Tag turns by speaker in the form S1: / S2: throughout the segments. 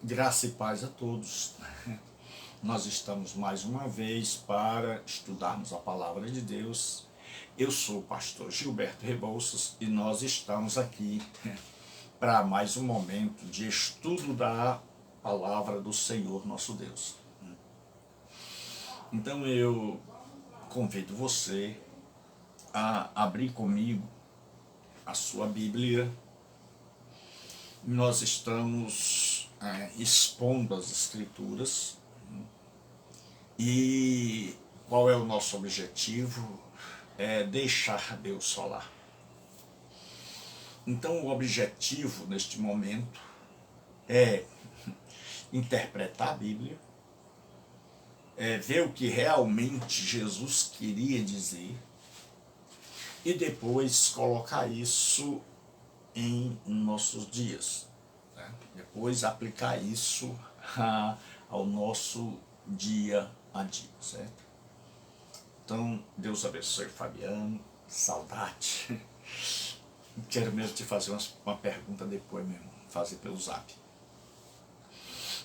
S1: Graça e paz a todos. Nós estamos mais uma vez para estudarmos a palavra de Deus. Eu sou o pastor Gilberto Rebouças e nós estamos aqui para mais um momento de estudo da palavra do Senhor nosso Deus. Então eu convido você a abrir comigo a sua Bíblia. Nós estamos expondo as Escrituras. E qual é o nosso objetivo? É deixar Deus falar. Então o objetivo neste momento é interpretar a Bíblia, ver o que realmente Jesus queria dizer e depois colocar isso em nossos dias, né? Depois aplicar isso ao nosso dia a dia, certo? Então, Deus abençoe, Fabiano, saudade. Quero mesmo te fazer uma pergunta depois mesmo, fazer pelo zap.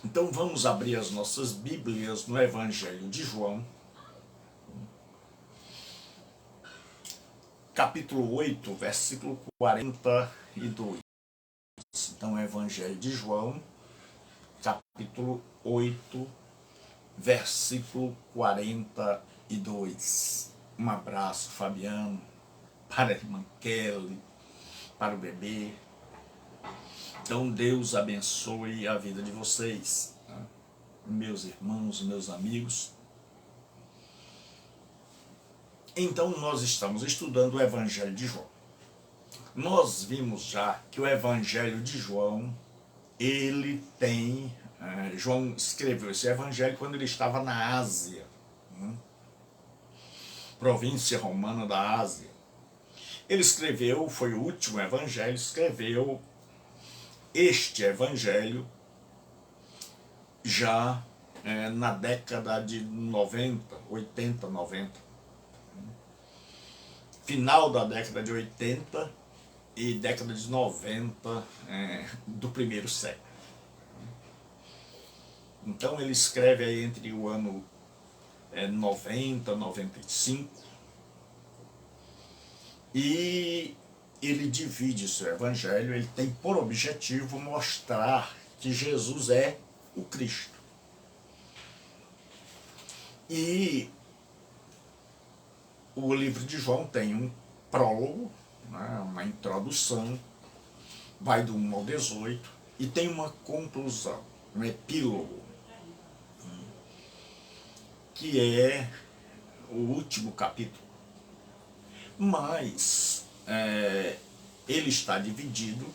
S1: Então vamos abrir as nossas Bíblias no Evangelho de João, capítulo 8, versículo 42. Então, Evangelho de João, capítulo 8, versículo 42. Um abraço, Fabiano, para a irmã Kelly, para o bebê. Então, Deus abençoe a vida de vocês, né? Meus irmãos, meus amigos. Então, nós estamos estudando o Evangelho de João. Nós vimos já que o Evangelho de João, ele tem... João escreveu esse Evangelho quando ele estava na Ásia, província romana da Ásia. Ele escreveu, foi o último Evangelho, escreveu este Evangelho já na década de 90, 80, 90. Final da década de 80 e década de 90 do primeiro século. Então ele escreve aí entre o ano 90, 95, e ele divide seu evangelho, ele tem por objetivo mostrar que Jesus é o Cristo. E o livro de João tem um prólogo, né, uma introdução, vai do 1 ao 18, e tem uma conclusão, um epílogo, que é o último capítulo. Mas ele está dividido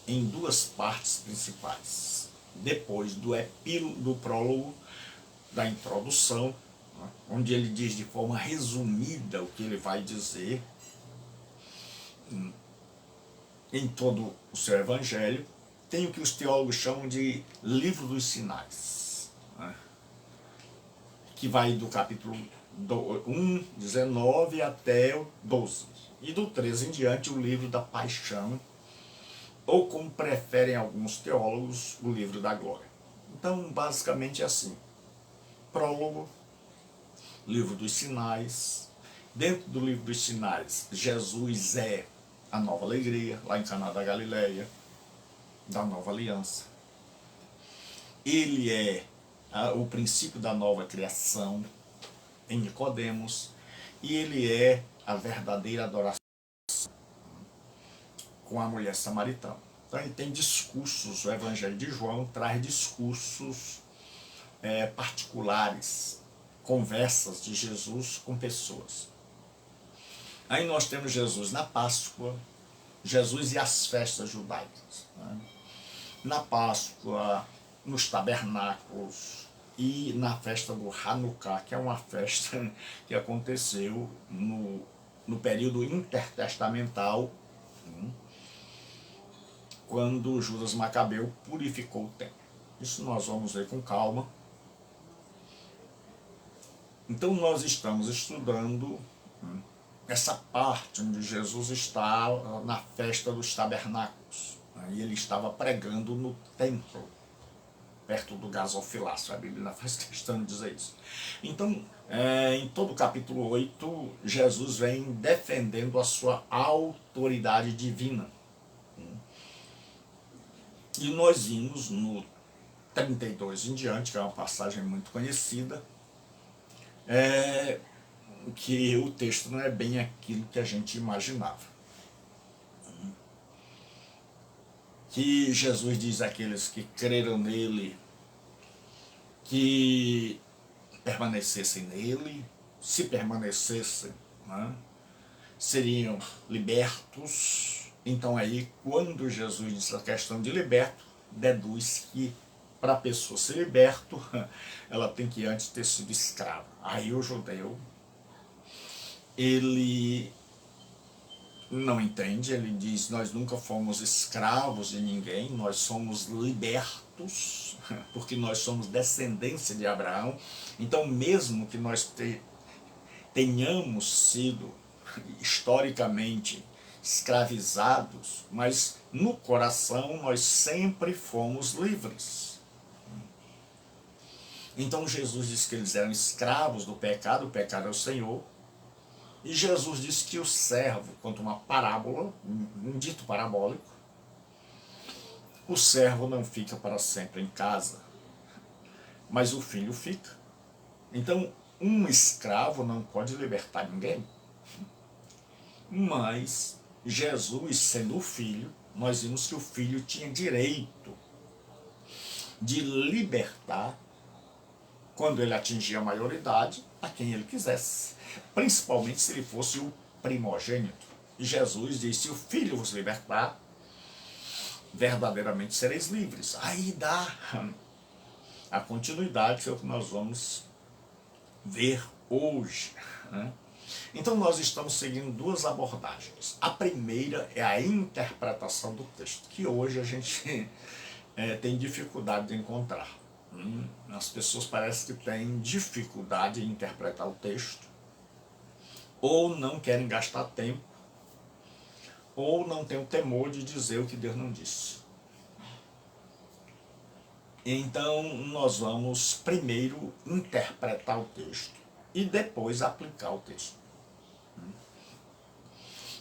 S1: em duas partes principais. Depois do epílogo, do prólogo, da introdução, onde ele diz de forma resumida o que ele vai dizer em todo o seu evangelho, tem o que os teólogos chamam de livro dos sinais, né? Que vai do capítulo 1, 19 até o 12. E do 13 em diante, o livro da paixão, ou como preferem alguns teólogos, o livro da glória. Então, basicamente é assim: prólogo, livro dos sinais. Dentro do livro dos sinais, Jesus é a nova alegria, lá em Caná da Galileia, da nova aliança. Ele é o princípio da nova criação, em Nicodemos, e ele é a verdadeira adoração com a mulher samaritana. Então ele tem discursos, o Evangelho de João traz discursos particulares, conversas de Jesus com pessoas. Aí nós temos Jesus na Páscoa, Jesus e as festas judaicas, né? Na Páscoa, nos tabernáculos e na festa do Hanukkah, que é uma festa que aconteceu no período intertestamental, quando Judas Macabeu purificou o templo. Isso nós vamos ver com calma. Então nós estamos estudando essa parte onde Jesus está na festa dos tabernáculos. E ele estava pregando no templo, perto do gasofilácio. A Bíblia faz questão de dizer isso. Então, em todo o capítulo 8, Jesus vem defendendo a sua autoridade divina. E nós vimos no 32 em diante, que é uma passagem muito conhecida, que o texto não é bem aquilo que a gente imaginava. Que Jesus diz àqueles que creram nele que permanecessem nele, se permanecessem, né, seriam libertos. Então aí, quando Jesus diz a questão de liberto, deduz que para a pessoa ser liberto, ela tem que antes ter sido escrava. Aí o judeu, ele não entende, ele diz: nós nunca fomos escravos de ninguém, nós somos libertos, porque nós somos descendência de Abraão. Então, mesmo que nós tenhamos sido historicamente escravizados, mas no coração nós sempre fomos livres. Então Jesus disse que eles eram escravos do pecado, o pecado é o Senhor. E Jesus disse que o servo, quanto uma parábola, um dito parabólico, o servo não fica para sempre em casa, mas o filho fica. Então, um escravo não pode libertar ninguém. Mas Jesus, sendo o filho, nós vimos que o filho tinha direito de libertar, quando ele atingia a maioridade, a quem ele quisesse, principalmente se ele fosse o primogênito. E Jesus disse: se o filho vos libertar, verdadeiramente sereis livres. Aí dá a continuidade, que é o que nós vamos ver hoje, né? Então nós estamos seguindo duas abordagens. A primeira é a interpretação do texto, que hoje a gente tem dificuldade de encontrar. As pessoas parecem que têm dificuldade em interpretar o texto, ou não querem gastar tempo, ou não têm o temor de dizer o que Deus não disse. Então nós vamos primeiro interpretar o texto e depois aplicar o texto.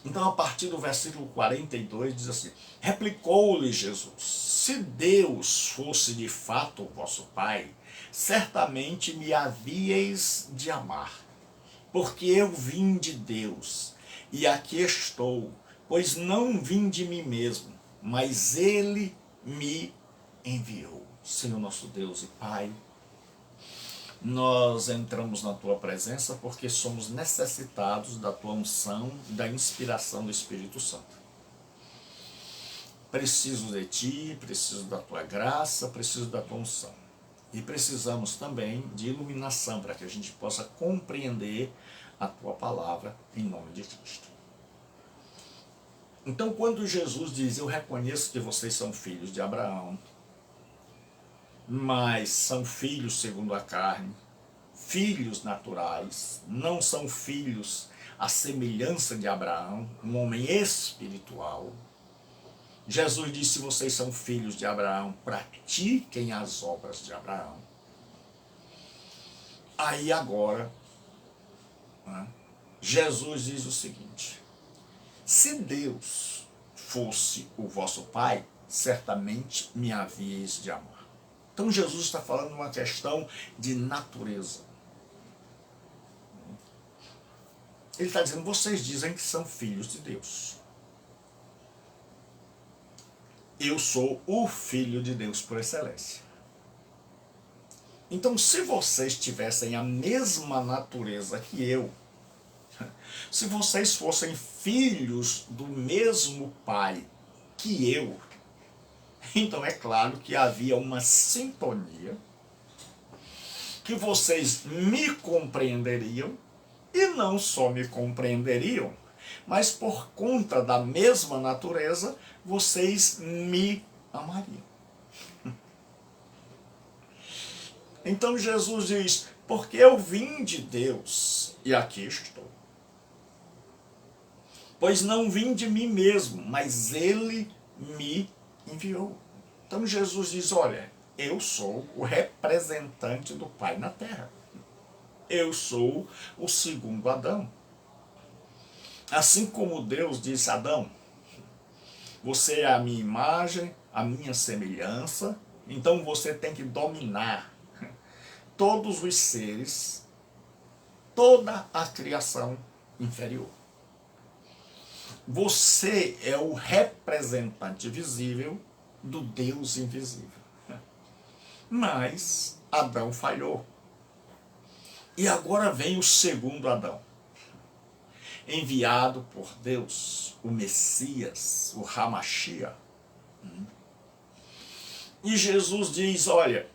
S1: Então, a partir do versículo 42 diz assim: replicou-lhe Jesus: se Deus fosse de fato o vosso Pai, certamente me havíeis de amar, porque eu vim de Deus, e aqui estou, pois não vim de mim mesmo, mas Ele me enviou. Senhor nosso Deus e Pai, nós entramos na Tua presença porque somos necessitados da Tua unção, da inspiração do Espírito Santo. Preciso de Ti, preciso da Tua graça, preciso da Tua unção. E precisamos também de iluminação para que a gente possa compreender a Tua palavra em nome de Cristo. Então, quando Jesus diz: eu reconheço que vocês são filhos de Abraão, mas são filhos segundo a carne, filhos naturais, não são filhos à semelhança de Abraão, um homem espiritual. Jesus disse: vocês são filhos de Abraão, pratiquem as obras de Abraão. Aí agora, Jesus diz o seguinte: se Deus fosse o vosso Pai, certamente me havíeis de amar. Então Jesus está falando de uma questão de natureza. Ele está dizendo: vocês dizem que são filhos de Deus. Eu sou o Filho de Deus por excelência. Então, se vocês tivessem a mesma natureza que eu, se vocês fossem filhos do mesmo Pai que eu, então é claro que havia uma sintonia, que vocês me compreenderiam, e não só me compreenderiam, mas por conta da mesma natureza, vocês me amariam. Então Jesus diz: porque eu vim de Deus, e aqui estou. Pois não vim de mim mesmo, mas Ele me enviou. Então Jesus diz, olha, eu sou o representante do Pai na terra. Eu sou o segundo Adão. Assim como Deus disse a Adão, você é a minha imagem, a minha semelhança, então você tem que dominar todos os seres, toda a criação inferior. Você é o representante visível do Deus invisível. Mas Adão falhou. E agora vem o segundo Adão, enviado por Deus, o Messias, o Hamashia. E Jesus diz, olha,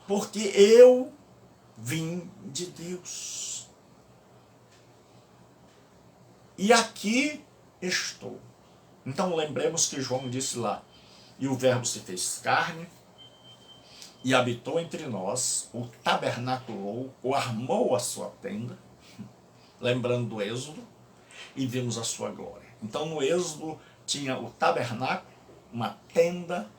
S1: porque eu vim de Deus. E aqui estou. Então lembremos que João disse lá, e o verbo se fez carne, e habitou entre nós, o tabernaculou, ou armou a sua tenda, lembrando do Êxodo, e vimos a sua glória. Então no Êxodo tinha o tabernáculo, uma tenda,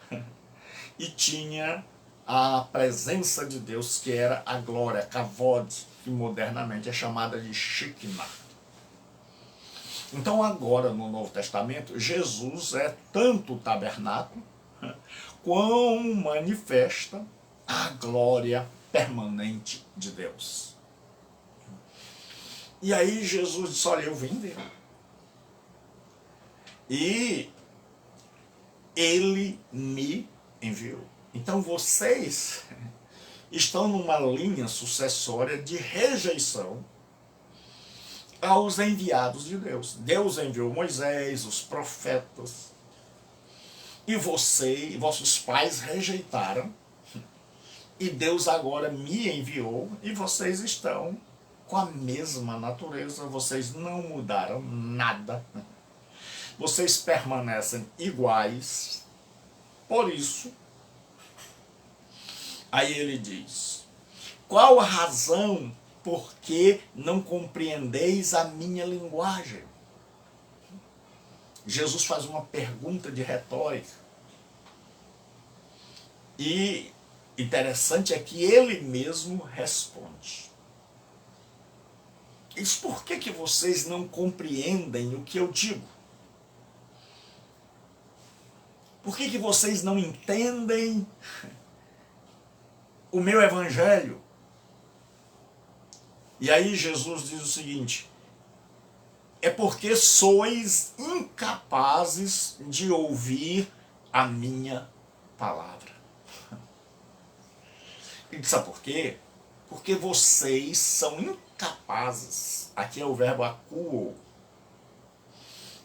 S1: e tinha a presença de Deus, que era a glória, Kavod, que modernamente é chamada de Shekinah. Então agora no Novo Testamento, Jesus é tanto o tabernáculo, como manifesta a glória permanente de Deus. E aí Jesus disse, olha, eu vim dele. E ele me enviou. Então vocês estão numa linha sucessória de rejeição aos enviados de Deus. Deus enviou Moisés, os profetas, e você, vossos pais rejeitaram, e Deus agora me enviou, e vocês estão com a mesma natureza, vocês não mudaram nada, vocês permanecem iguais. Por isso, aí ele diz, qual a razão por que não compreendeis a minha linguagem? Jesus faz uma pergunta de retórica. E interessante é que ele mesmo responde. Diz, por que vocês não compreendem o que eu digo? Por que vocês não entendem o meu evangelho? E aí Jesus diz o seguinte, é porque sois incapazes de ouvir a minha palavra. E sabe por quê? Porque vocês são incapazes. Aqui é o verbo akuo.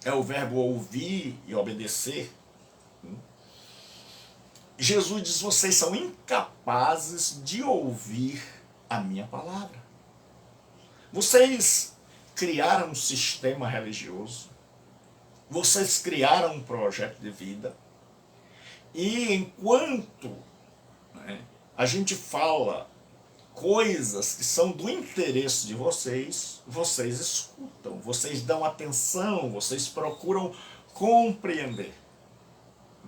S1: É o verbo ouvir e obedecer. Jesus diz, vocês são incapazes de ouvir a minha palavra. Vocês criaram um sistema religioso, vocês criaram um projeto de vida, e enquanto a gente fala coisas que são do interesse de vocês, vocês escutam, vocês dão atenção, vocês procuram compreender.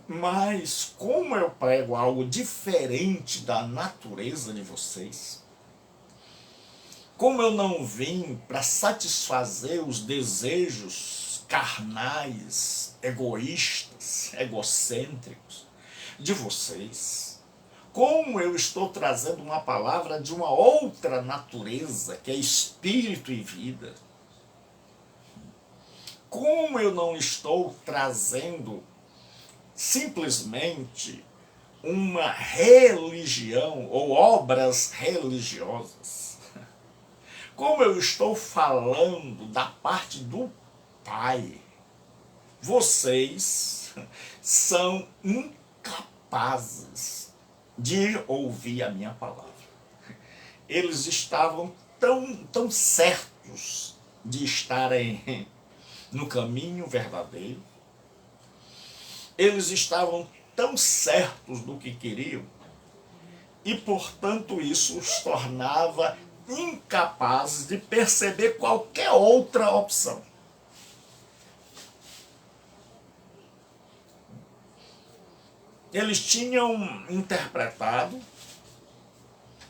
S1: Mas como eu prego algo diferente da natureza de vocês, como eu não vim para satisfazer os desejos carnais, egoístas, egocêntricos de vocês, como eu estou trazendo uma palavra de uma outra natureza, que é espírito e vida, como eu não estou trazendo simplesmente uma religião ou obras religiosas, como eu estou falando da parte do Pai, vocês são incapazes de ouvir a minha palavra. Eles estavam tão certos de estarem no caminho verdadeiro, eles estavam tão certos do que queriam, e portanto isso os tornava incapazes de perceber qualquer outra opção. Eles tinham interpretado,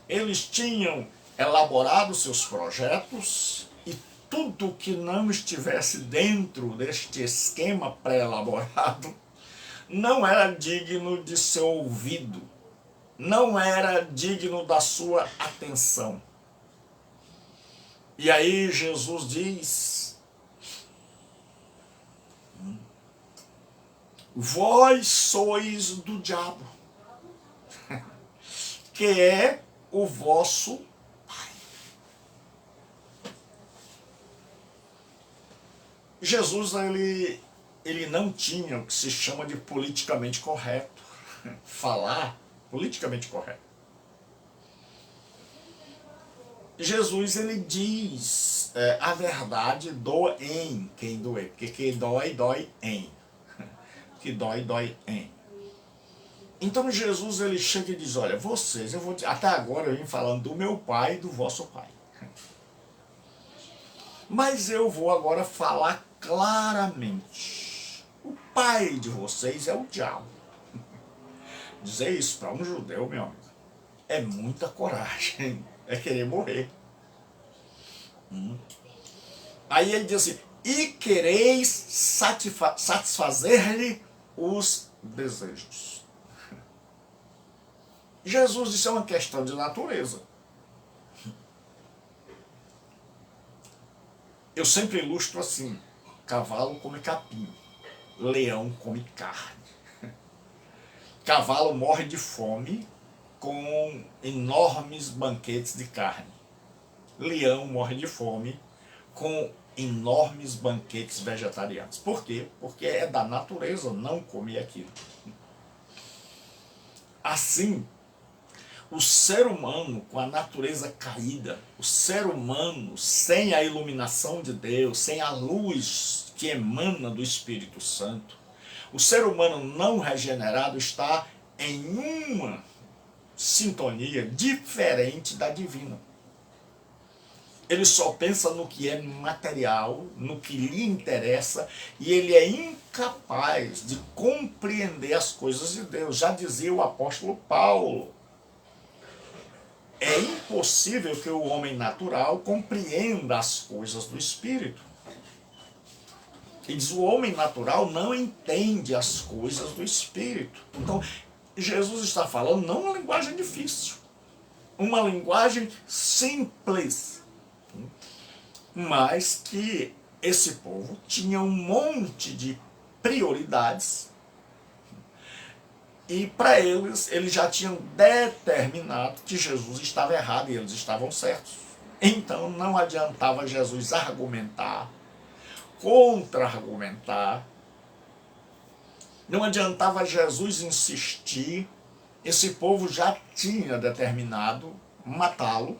S1: eles tinham elaborado seus projetos, e tudo que não estivesse dentro deste esquema pré-elaborado não era digno de ser ouvido, não era digno da sua atenção. E aí Jesus diz: vós sois do diabo, que é o vosso pai. Jesus, ele não tinha o que se chama de politicamente correto, falar politicamente correto. Jesus, ele diz a verdade doem quem doer, porque quem dói, dói em. Que dói, dói em. Então Jesus, ele chega e diz: olha, vocês, até agora eu vim falando do meu pai e do vosso pai. Mas eu vou agora falar claramente. O pai de vocês é o diabo. Dizer isso para um judeu, meu amigo, é muita coragem. É querer morrer. Aí ele diz assim: e quereis satisfazer-lhe os desejos. Jesus disse: é uma questão de natureza. Eu sempre ilustro assim: cavalo come capim, leão come carne. Cavalo morre de fome com enormes banquetes de carne. Leão morre de fome com enormes banquetes vegetarianos. Por quê? Porque é da natureza não comer aquilo. Assim, o ser humano com a natureza caída, o ser humano sem a iluminação de Deus, sem a luz que emana do Espírito Santo, o ser humano não regenerado está em uma sintonia diferente da divina. Ele só pensa no que é material, no que lhe interessa, e ele é incapaz de compreender as coisas de Deus. Já dizia o apóstolo Paulo: é impossível que o homem natural compreenda as coisas do Espírito. E diz: o homem natural não entende as coisas do Espírito. Então, Jesus está falando não uma linguagem difícil, uma linguagem simples, mas que esse povo tinha um monte de prioridades, e para eles já tinham determinado que Jesus estava errado e eles estavam certos. Então não adiantava Jesus argumentar, contra-argumentar, não adiantava Jesus insistir. Esse povo já tinha determinado matá-lo,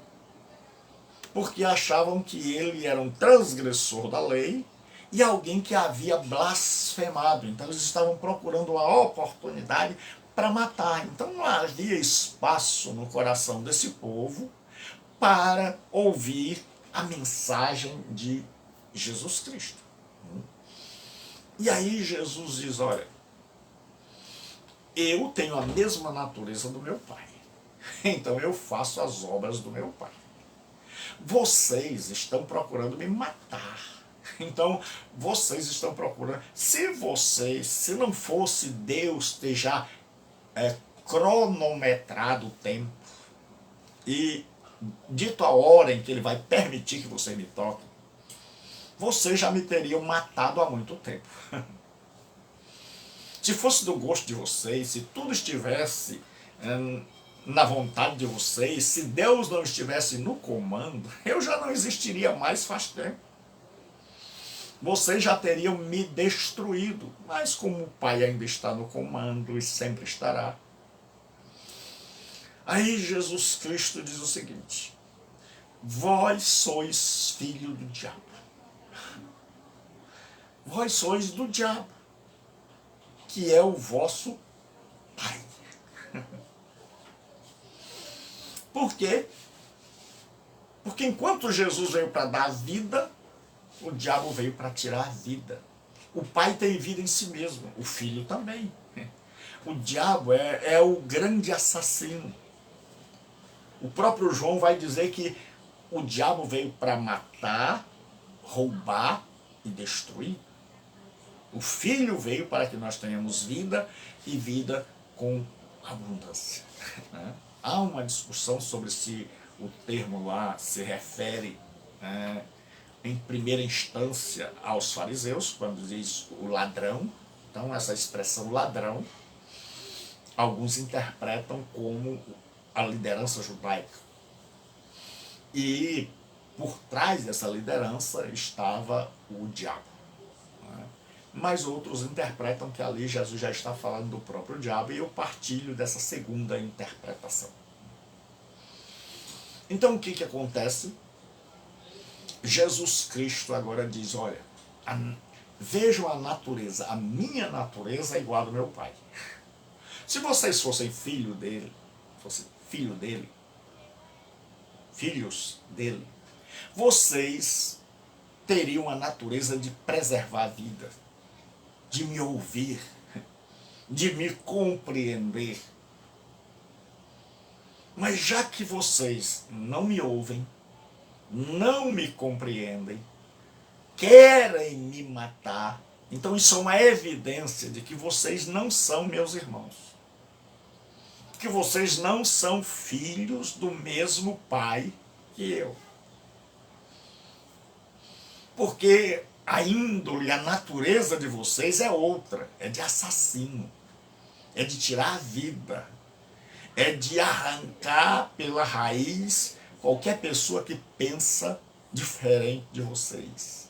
S1: porque achavam que ele era um transgressor da lei e alguém que havia blasfemado. Então eles estavam procurando uma oportunidade para matar. Então não havia espaço no coração desse povo para ouvir a mensagem de Jesus Cristo. E aí Jesus diz: olha, eu tenho a mesma natureza do meu Pai, então eu faço as obras do meu Pai. Vocês estão procurando me matar. Então, vocês estão procurando. Se não fosse Deus ter já cronometrado o tempo e dito a hora em que Ele vai permitir que você me toque, vocês já me teriam matado há muito tempo. Se fosse do gosto de vocês, se tudo estivesse na vontade de vocês, se Deus não estivesse no comando, eu já não existiria mais faz tempo. Vocês já teriam me destruído, mas como o Pai ainda está no comando e sempre estará. Aí Jesus Cristo diz o seguinte: vós sois filho do diabo. Vós sois do diabo, que é o vosso pai. Por quê? Porque enquanto Jesus veio para dar vida, o diabo veio para tirar a vida. O pai tem vida em si mesmo, o filho também. o diabo é o grande assassino. O próprio João vai dizer que o diabo veio para matar, roubar e destruir. O Filho veio para que nós tenhamos vida e vida com abundância. Há uma discussão sobre se o termo lá se refere em primeira instância aos fariseus, quando diz o ladrão. Então essa expressão ladrão, alguns interpretam como a liderança judaica. E por trás dessa liderança estava o diabo. Mas outros interpretam que ali Jesus já está falando do próprio diabo, e eu partilho dessa segunda interpretação. Então o que acontece? Jesus Cristo agora diz, olha, vejam a natureza, a minha natureza é igual ao meu Pai. Se vocês fossem filhos dele, vocês teriam a natureza de preservar a vida, de me ouvir, de me compreender. Mas já que vocês não me ouvem, não me compreendem, querem me matar, então isso é uma evidência de que vocês não são meus irmãos. Que vocês não são filhos do mesmo Pai que eu. Porque a índole, a natureza de vocês é outra, é de assassino, é de tirar a vida, é de arrancar pela raiz qualquer pessoa que pensa diferente de vocês.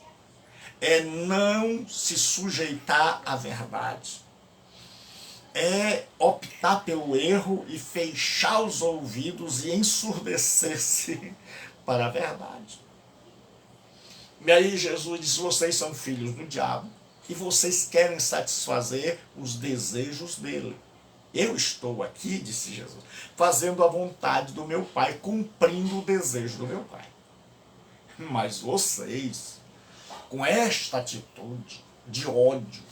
S1: É não se sujeitar à verdade. É optar pelo erro e fechar os ouvidos e ensurdecer-se para a verdade. E aí Jesus diz, vocês são filhos do diabo e vocês querem satisfazer os desejos dele. Eu estou aqui, disse Jesus, fazendo a vontade do meu Pai, cumprindo o desejo do meu Pai. Mas vocês, com esta atitude de ódio,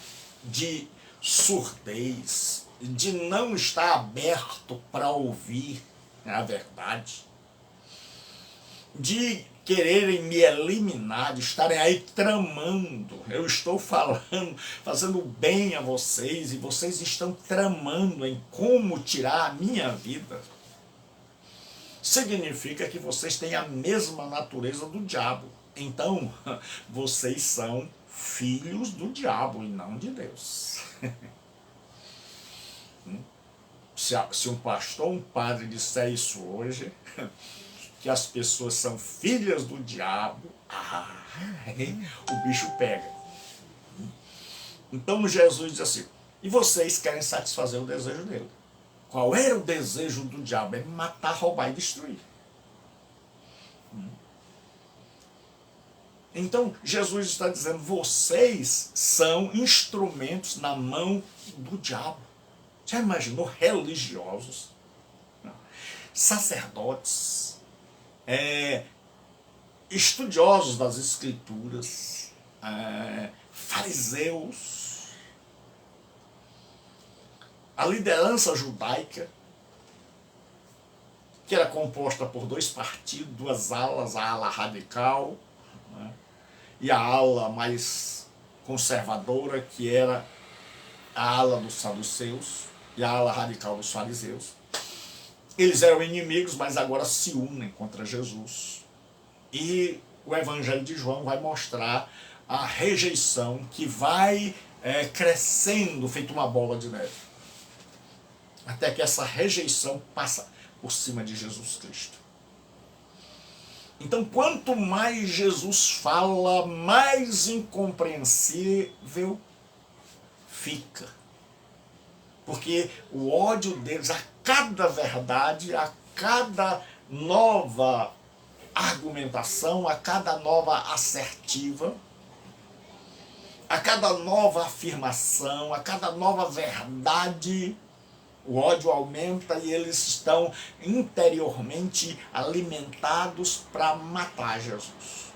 S1: de surdez, de não estar aberto para ouvir a verdade, de quererem me eliminar, de estarem aí tramando, eu estou falando, fazendo bem a vocês, e vocês estão tramando em como tirar a minha vida, significa que vocês têm a mesma natureza do diabo. Então, vocês são filhos do diabo e não de Deus. Se um pastor, um padre disser isso hoje, que as pessoas são filhas do diabo, o bicho pega. Então Jesus diz assim, e vocês querem satisfazer o desejo dele. Qual era o desejo do diabo? É matar, roubar e destruir. Então Jesus está dizendo, vocês são instrumentos na mão do diabo. Já imaginou religiosos, sacerdotes, estudiosos das escrituras, fariseus, a liderança judaica, que era composta por dois partidos, duas alas, a ala radical, e a ala mais conservadora, que era a ala dos saduceus e a ala radical dos fariseus. Eles eram inimigos, mas agora se unem contra Jesus. E o Evangelho de João vai mostrar a rejeição que vai crescendo, feito uma bola de neve. Até que essa rejeição passa por cima de Jesus Cristo. Então, quanto mais Jesus fala, mais incompreensível fica. Porque o ódio deles, a cada verdade, a cada nova argumentação, a cada nova assertiva, a cada nova afirmação, a cada nova verdade, o ódio aumenta e eles estão interiormente alimentados para matar Jesus.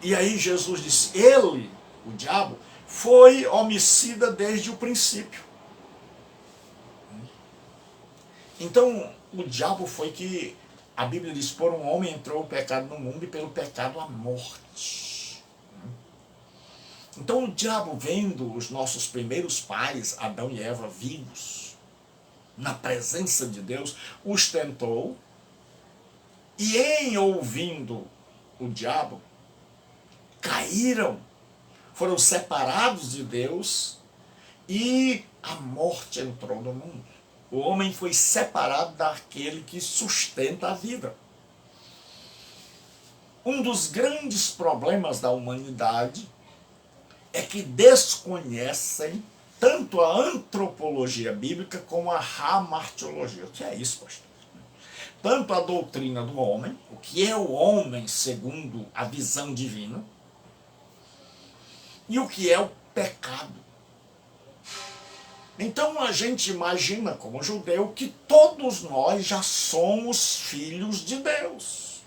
S1: E aí Jesus disse, ele, o diabo, foi homicida desde o princípio. Então, o diabo foi que, a Bíblia diz, por um homem entrou o pecado no mundo e pelo pecado a morte. Então, o diabo, vendo os nossos primeiros pais, Adão e Eva, vivos, na presença de Deus, os tentou, e em ouvindo o diabo, caíram, foram separados de Deus, e a morte entrou no mundo. O homem foi separado daquele que sustenta a vida. Um dos grandes problemas da humanidade é que desconhecem tanto a antropologia bíblica como a hamartiologia. O que é isso, pastor? Tanto a doutrina do homem, o que é o homem segundo a visão divina, e o que é o pecado. Então a gente imagina, como judeu, que todos nós já somos filhos de Deus.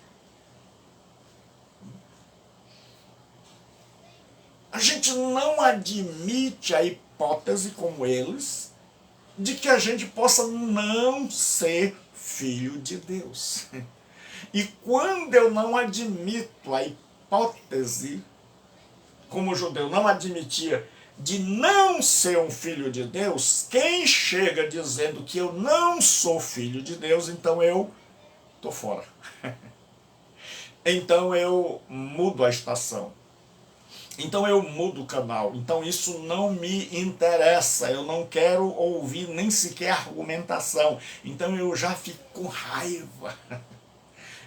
S1: A gente não admite a hipótese, como eles, de que a gente possa não ser filho de Deus. E quando eu não admito a hipótese, como o judeu não admitia, de não ser um filho de Deus, quem chega dizendo que eu não sou filho de Deus, então eu estou fora. Então eu mudo a estação. Então eu mudo o canal. Então isso não me interessa. Eu não quero ouvir nem sequer argumentação. Então eu já fico com raiva.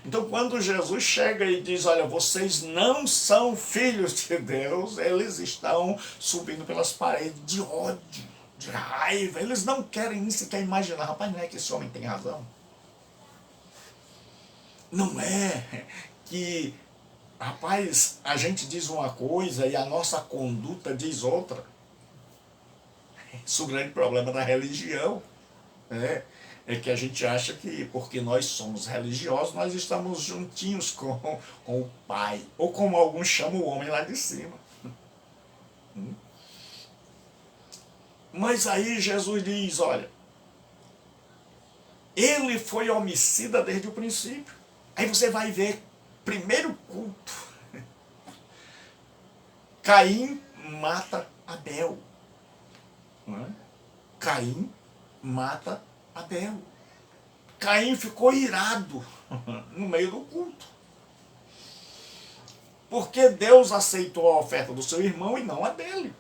S1: Então quando Jesus chega e diz, olha, vocês não são filhos de Deus, eles estão subindo pelas paredes de ódio, de raiva. Eles não querem nem sequer imaginar, rapaz, não é que esse homem tem razão? Não é que, rapaz, a gente diz uma coisa e a nossa conduta diz outra. Isso é o grande problema da religião. É que a gente acha que porque nós somos religiosos, nós estamos juntinhos com o Pai. Ou como alguns chamam o homem lá de cima. Mas aí Jesus diz, olha, ele foi homicida desde o princípio. Aí você vai ver, primeiro culto, Caim mata Abel. Caim mata Abel. Caim ficou irado no meio do culto. Porque Deus aceitou a oferta do seu irmão e não a dele.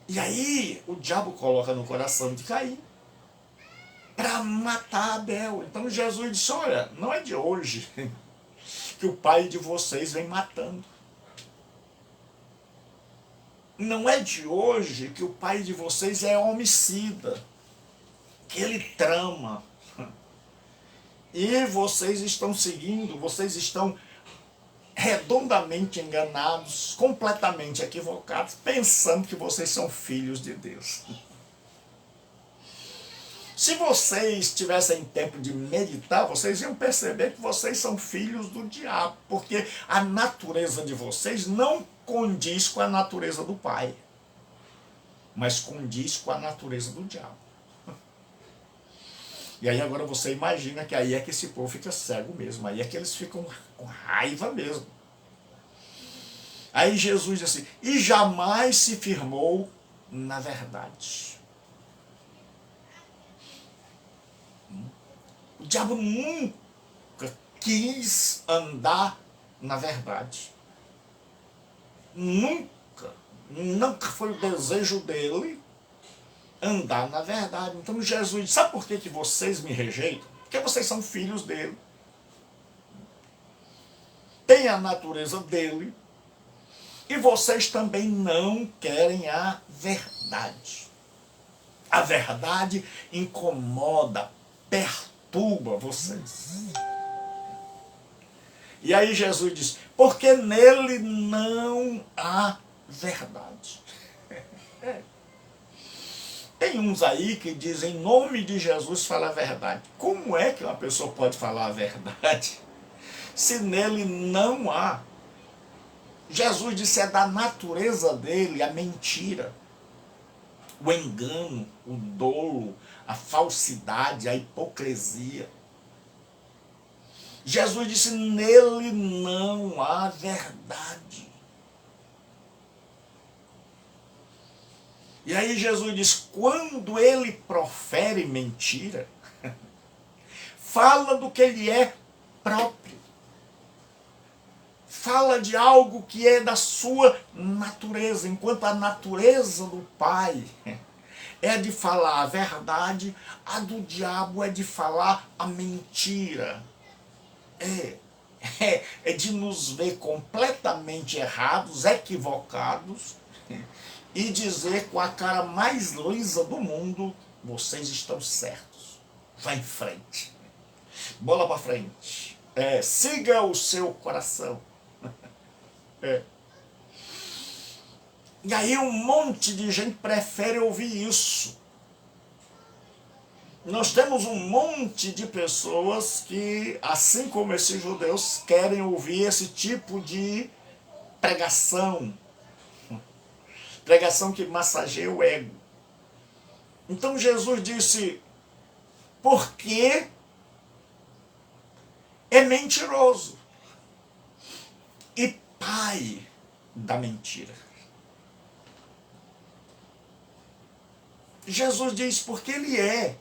S1: E aí o diabo coloca no coração de Caim para matar Abel. Então Jesus disse, olha, não é de hoje que o pai de vocês vem matando. Não é de hoje que o pai de vocês é homicida, que ele trama. E vocês estão seguindo, vocês estão redondamente enganados, completamente equivocados, pensando que vocês são filhos de Deus. Se vocês tivessem tempo de meditar, vocês iam perceber que vocês são filhos do diabo, porque a natureza de vocês não condiz com a natureza do Pai, mas condiz com a natureza do diabo. E aí agora você imagina que aí é que esse povo fica cego mesmo, aí é que eles ficam com raiva mesmo. Aí Jesus diz assim, e jamais se firmou na verdade. O diabo nunca quis andar na verdade. Nunca foi o desejo dele andar na verdade. Então Jesus diz, sabe por que vocês me rejeitam? Porque vocês são filhos dele. Tem a natureza dele. E vocês também não querem a verdade. A verdade incomoda, perturba vocês. E aí Jesus diz, porque nele não há verdade. Tem uns aí que dizem, em nome de Jesus fala a verdade. Como é que uma pessoa pode falar a verdade se nele não há Jesus disse, é da natureza dele a mentira, o engano, o dolo, a falsidade, a hipocrisia. Jesus disse, nele não há verdade. E aí Jesus diz, quando ele profere mentira, fala do que ele é próprio. Fala de algo que é da sua natureza, enquanto a natureza do Pai é de falar a verdade, a do diabo é de falar a mentira. É de nos ver completamente errados, equivocados, e dizer com a cara mais lisa do mundo, vocês estão certos. Vá em frente. Bola para frente. Siga o seu coração. E aí um monte de gente prefere ouvir isso. Nós temos um monte de pessoas que, assim como esses judeus, querem ouvir esse tipo de pregação. Pregação que massageia o ego. Então Jesus disse, porque é mentiroso e pai da mentira. Jesus diz porque ele é.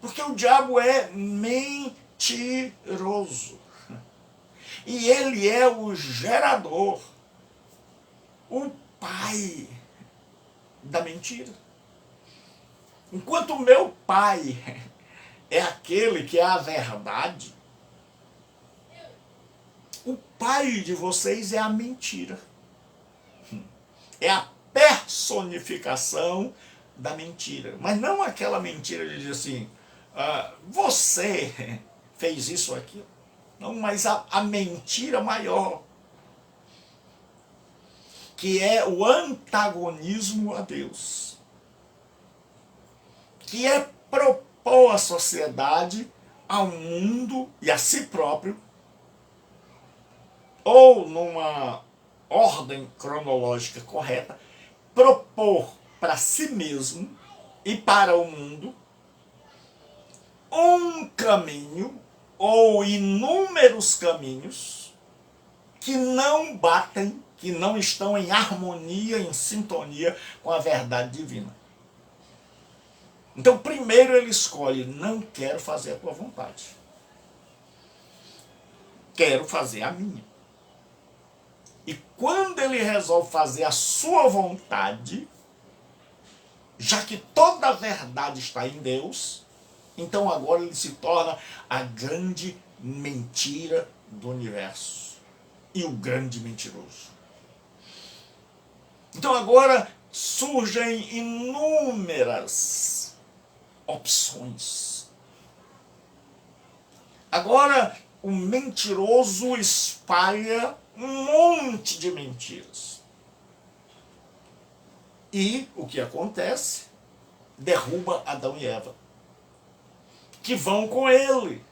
S1: Porque o diabo é mentiroso. E ele é o gerador, o pai da mentira. Enquanto o meu pai é aquele que é a verdade, o pai de vocês é a mentira. É a personificação da mentira. Mas não aquela mentira de dizer assim, você fez isso ou aquilo. Não, mas a mentira maior, que é o antagonismo a Deus, que é propor à sociedade, ao mundo e a si próprio, ou numa ordem cronológica correta, propor para si mesmo e para o mundo um caminho ou inúmeros caminhos que não batem, que não estão em harmonia, em sintonia com a verdade divina. Então, primeiro ele escolhe, não quero fazer a tua vontade. Quero fazer a minha. E quando ele resolve fazer a sua vontade, já que toda a verdade está em Deus, então agora ele se torna a grande mentira do universo e o grande mentiroso. Então agora surgem inúmeras opções. Agora o mentiroso espalha um monte de mentiras. E o que acontece? Derruba Adão e Eva, que vão com ele,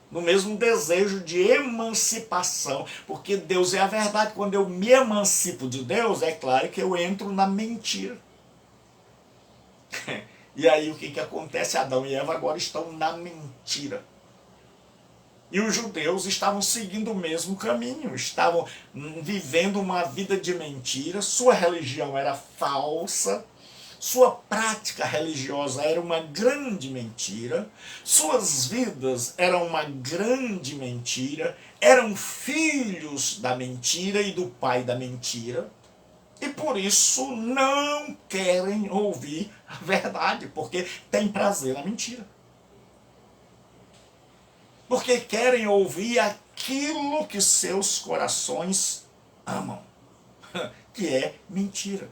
S1: no mesmo desejo de emancipação, porque Deus é a verdade. Quando eu me emancipo de Deus, é claro que eu entro na mentira. E aí o que acontece? Adão e Eva agora estão na mentira. E os judeus estavam seguindo o mesmo caminho, estavam vivendo uma vida de mentira, sua religião era falsa, sua prática religiosa era uma grande mentira, suas vidas eram uma grande mentira, eram filhos da mentira e do pai da mentira, e por isso não querem ouvir a verdade, porque tem prazer na mentira. Porque querem ouvir aquilo que seus corações amam, que é mentira.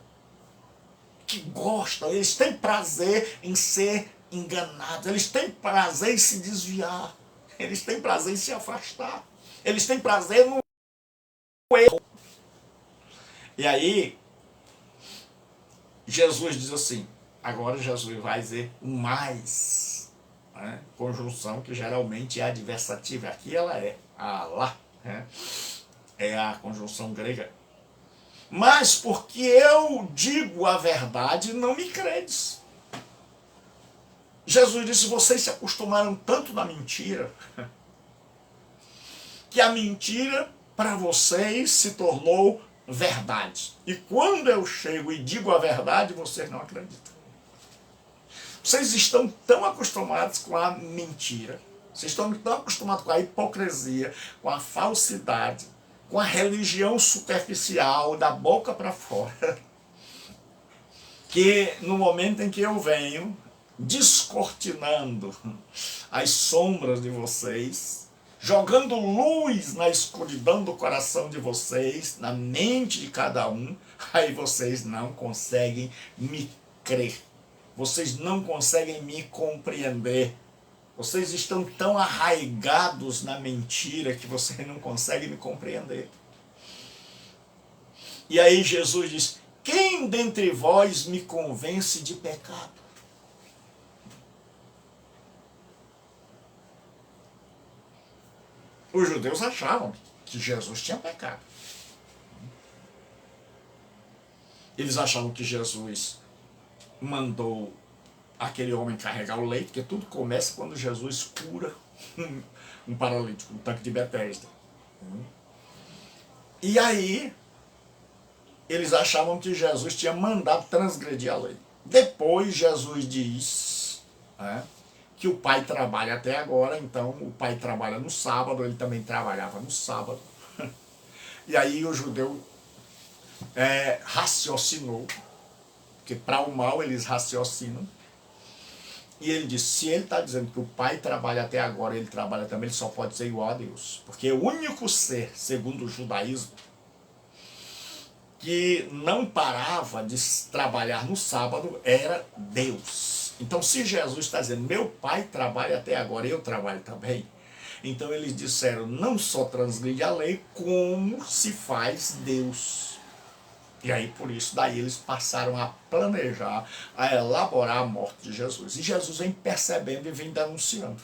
S1: Que gostam, eles têm prazer em ser enganados, eles têm prazer em se desviar, eles têm prazer em se afastar, eles têm prazer no erro. E aí, Jesus diz assim, agora Jesus vai dizer mais. Conjunção que geralmente é adversativa, aqui ela é lá. é a conjunção grega. Mas porque eu digo a verdade, não me credes. Jesus disse, vocês se acostumaram tanto na mentira, que a mentira para vocês se tornou verdade. E quando eu chego e digo a verdade, vocês não acreditam. Vocês estão tão acostumados com a mentira, vocês estão tão acostumados com a hipocrisia, com a falsidade, com a religião superficial, da boca para fora, que no momento em que eu venho descortinando as sombras de vocês, jogando luz na escuridão do coração de vocês, na mente de cada um, aí vocês não conseguem me crer, vocês não conseguem me compreender, vocês estão tão arraigados na mentira que vocês não conseguem me compreender. E aí Jesus diz, quem dentre vós me convence de pecado? Os judeus achavam que Jesus tinha pecado. Eles achavam que Jesus mandou aquele homem carregar o leite, porque tudo começa quando Jesus cura um paralítico, um tanque de Betesda. E aí, eles achavam que Jesus tinha mandado transgredir a lei. Depois Jesus diz, que o Pai trabalha até agora, então o Pai trabalha no sábado, ele também trabalhava no sábado. E aí o judeu raciocinou, porque para o mal eles raciocinam, e ele disse, se ele está dizendo que o Pai trabalha até agora, ele trabalha também, ele só pode ser igual a Deus. Porque o único ser, segundo o judaísmo, que não parava de trabalhar no sábado era Deus. Então, se Jesus está dizendo, meu Pai trabalha até agora, eu trabalho também, então eles disseram, não só transgride a lei, como se faz Deus. E aí, por isso, daí eles passaram a planejar, a elaborar a morte de Jesus. E Jesus vem percebendo e vem denunciando.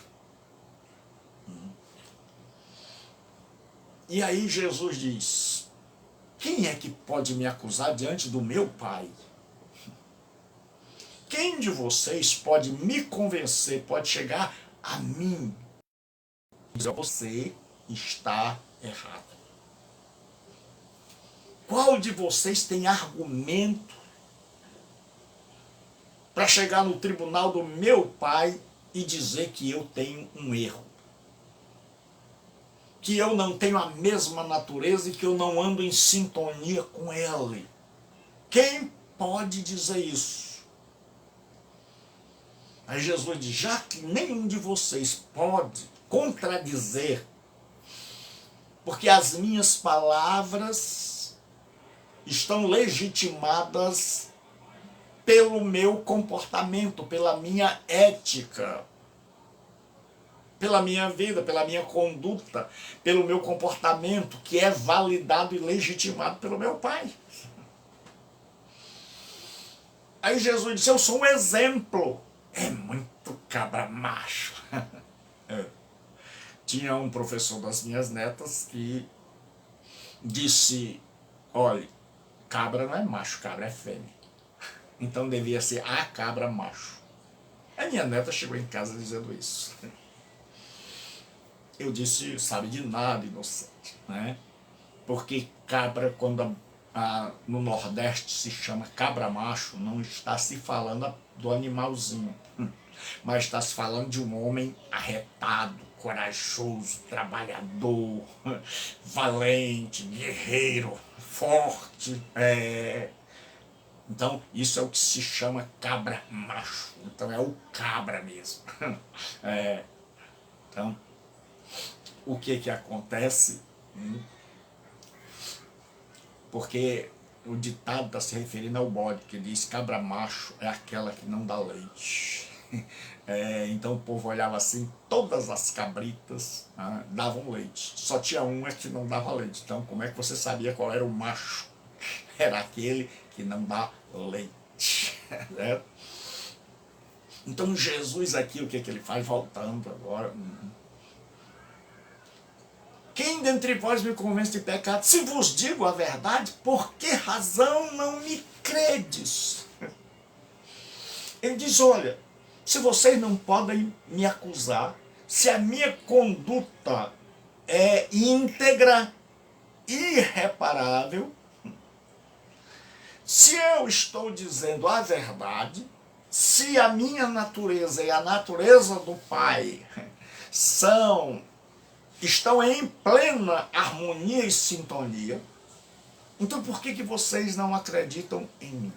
S1: E aí Jesus diz, quem é que pode me acusar diante do meu Pai? Quem de vocês pode me convencer, pode chegar a mim e dizer, você está errado? Qual de vocês tem argumento para chegar no tribunal do meu Pai e dizer que eu tenho um erro? Que eu não tenho a mesma natureza e que eu não ando em sintonia com Ele? Quem pode dizer isso? Aí Jesus diz, já que nenhum de vocês pode contradizer, porque as minhas palavras estão legitimadas pelo meu comportamento, pela minha ética, pela minha vida, pela minha conduta, pelo meu comportamento, que é validado e legitimado pelo meu Pai. Aí Jesus disse, eu sou um exemplo. É muito cabra macho. Tinha um professor das minhas netas que disse, olha, cabra não é macho, cabra é fêmea. Então devia ser a cabra macho. A minha neta chegou em casa dizendo isso. Eu disse, sabe de nada, inocente, né? Porque cabra, quando no Nordeste se chama cabra macho, não está se falando do animalzinho, mas está se falando de um homem arretado, corajoso, trabalhador, valente, guerreiro, forte. Então, isso é o que se chama cabra macho. Então, é o cabra mesmo. Então, o que acontece? Porque o ditado está se referindo ao bode, que diz cabra macho é aquela que não dá leite. Então o povo olhava assim, todas as cabritas davam leite. Só tinha uma que não dava leite. Então como é que você sabia qual era o macho? Era aquele que não dá leite. Né? Então Jesus aqui, o que ele faz? Voltando agora. Quem dentre vós me convence de pecado? Se vos digo a verdade, por que razão não me credes? Ele diz, olha, se vocês não podem me acusar, se a minha conduta é íntegra, irreparável, se eu estou dizendo a verdade, se a minha natureza e a natureza do Pai estão em plena harmonia e sintonia, então por que vocês não acreditam em mim?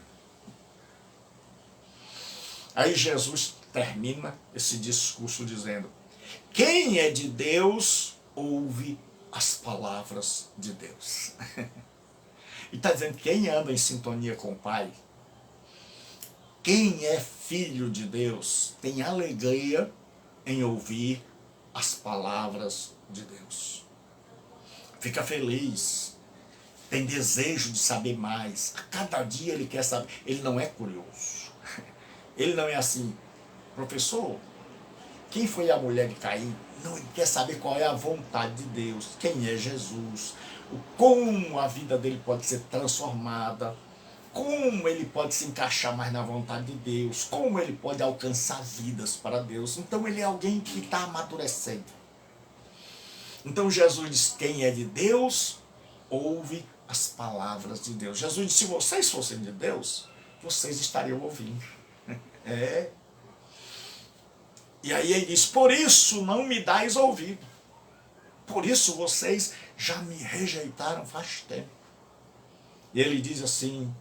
S1: Aí Jesus termina esse discurso dizendo, quem é de Deus, ouve as palavras de Deus. E está dizendo, quem anda em sintonia com o Pai, quem é filho de Deus, tem alegria em ouvir as palavras de Deus. Fica feliz, tem desejo de saber mais. A cada dia ele quer saber. Ele não é curioso. Ele não é assim, professor, quem foi a mulher de Caim? Não, ele quer saber qual é a vontade de Deus, quem é Jesus, como a vida dele pode ser transformada, como ele pode se encaixar mais na vontade de Deus, como ele pode alcançar vidas para Deus. Então ele é alguém que está amadurecendo. Então Jesus diz, quem é de Deus, ouve as palavras de Deus. Jesus disse, se vocês fossem de Deus, vocês estariam ouvindo. É. E aí ele diz, por isso não me dais ouvido. Por isso vocês já me rejeitaram faz tempo. E ele diz assim,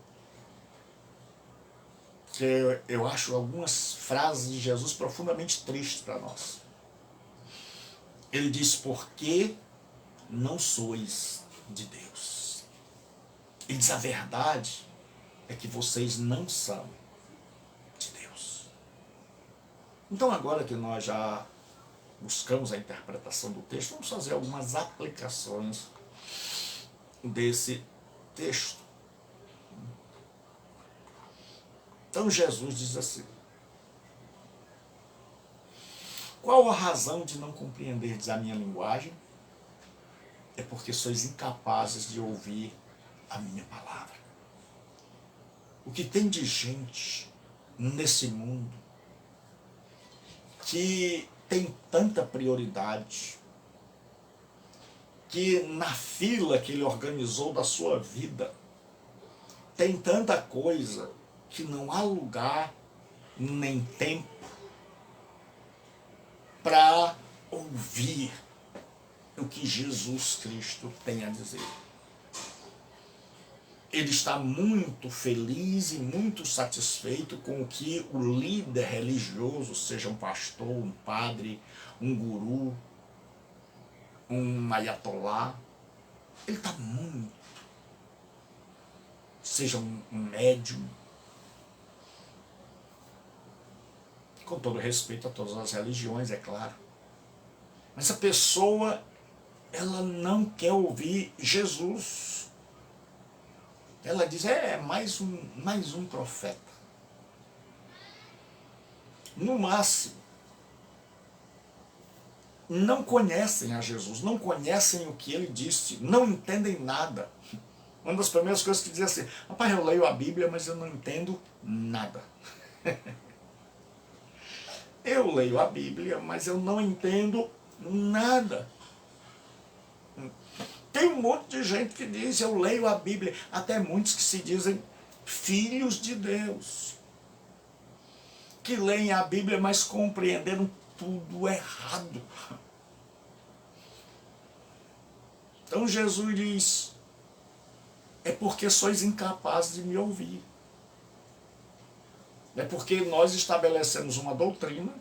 S1: que eu acho algumas frases de Jesus profundamente tristes para nós. Ele diz, porque não sois de Deus. Ele diz, a verdade é que vocês não são de Deus. Então agora que nós já buscamos a interpretação do texto, vamos fazer algumas aplicações desse texto. Então Jesus diz assim, qual a razão de não compreenderdes a minha linguagem? É porque sois incapazes de ouvir a minha palavra. O que tem de gente nesse mundo que tem tanta prioridade, que na fila que ele organizou da sua vida, tem tanta coisa que não há lugar nem tempo para ouvir o que Jesus Cristo tem a dizer. Ele está muito feliz e muito satisfeito com o que o líder religioso, seja um pastor, um padre, um guru, um ayatolá, ele está muito, seja um médium, com todo respeito a todas as religiões, é claro. Mas a pessoa, ela não quer ouvir Jesus. Ela diz, mais um profeta. No máximo, não conhecem a Jesus, não conhecem o que ele disse, não entendem nada. Uma das primeiras coisas que dizia assim, rapaz, eu leio a Bíblia, mas eu não entendo nada. Eu leio a Bíblia, mas eu não entendo nada. Tem um monte de gente que diz, eu leio a Bíblia, até muitos que se dizem filhos de Deus, que leem a Bíblia, mas compreenderam tudo errado. Então Jesus diz, é porque sois incapazes de me ouvir. É porque nós estabelecemos uma doutrina,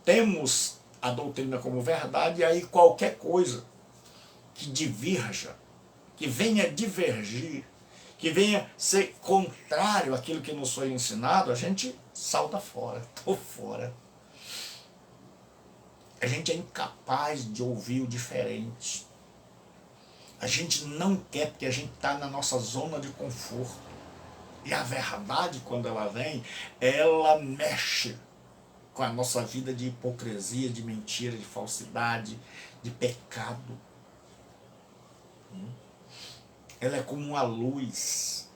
S1: temos a doutrina como verdade, e aí qualquer coisa que divirja, que venha divergir, que venha ser contrário àquilo que nos foi ensinado, a gente salta fora, estou fora. A gente é incapaz de ouvir o diferente. A gente não quer, porque a gente está na nossa zona de conforto. E a verdade, quando ela vem, ela mexe com a nossa vida de hipocrisia, de mentira, de falsidade, de pecado. Ela é como uma luz.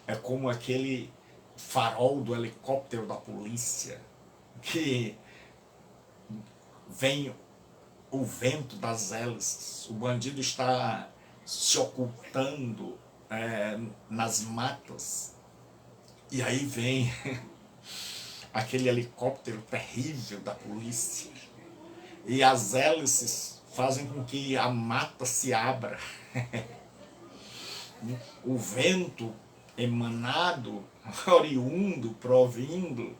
S1: É como aquele farol do helicóptero da polícia, que vem o vento das hélices. O bandido está se ocultando nas matas. E aí vem aquele helicóptero terrível da polícia. E as hélices fazem com que a mata se abra. O vento emanado, oriundo, provindo